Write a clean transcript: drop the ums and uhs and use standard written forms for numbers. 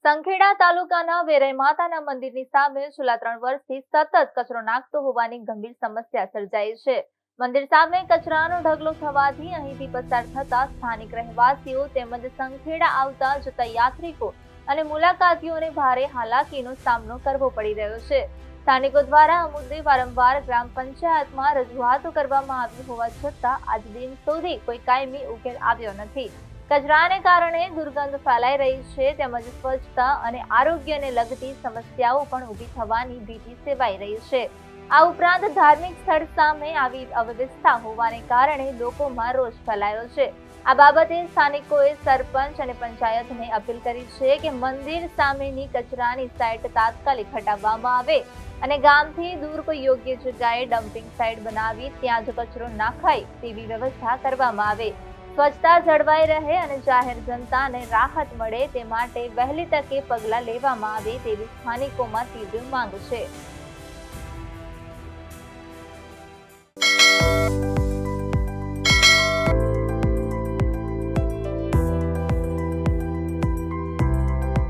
સંખેડા તાલુકાના વેરાઈ માતાના મંદિરની સામે છેલ્લા 3 વર્ષથી સતત કચરો નાખતો હોવાની ગંભીર સમસ્યા સર્જાઈ છે. મંદિર સામે કચરાનો ઢગલો થવાથી અહીંથી પસાર થતા સ્થાનિક રહેવાસીઓ તેમજ સંખેડા આવતા જતા યાત્રિકો અને મુલાકાતીઓને ભારે હાલાકીનો સામનો કરવો પડી રહ્યો છે. સ્થાનિકો દ્વારા આ મુદ્દે વારંવાર ગ્રામ પંચાયતમાં રજૂઆતો કરવામાં આવી હોવા છતાં આજ દિન સુધી કોઈ કાયમી ઉકેલ આવ્યો નથી. કચરાને કારણે દુર્ગંધ ફેલાઈ રહી છે તેમજ સ્વચ્છતા અને આરોગ્યને લગતી સમસ્યાઓ પણ ઊભી થવાની ભીતિ સેવાઈ રહી છે. આ ઉપરાંત ધાર્મિક સ્થળ સામે આવી અવ્યવસ્થા હોવાને કારણે લોકોમાં રોષ ફેલાયો છે. આ બાબતે સ્થાનિકોએ સરપંચ અને પંચાયતને અપીલ કરી છે કે મંદિર સામેની કચરાની સાઇટ તાત્કાલિક હટાવવામાં આવે અને ગામથી દૂર કોઈ યોગ્ય જગ્યાએ ડમ્પિંગ સાઇટ બનાવી ત્યાં જ કચરો નાખાય તેવી વ્યવસ્થા કરવામાં આવે. સ્વચ્છતા જળવાઈ રહે અને જાહેર જનતાને રાહત મળે તે માટે વહેલી તકે પગલાં લેવામાં આવે તેવી સ્થાનિકોમાં તીવ્ર માંગ છે.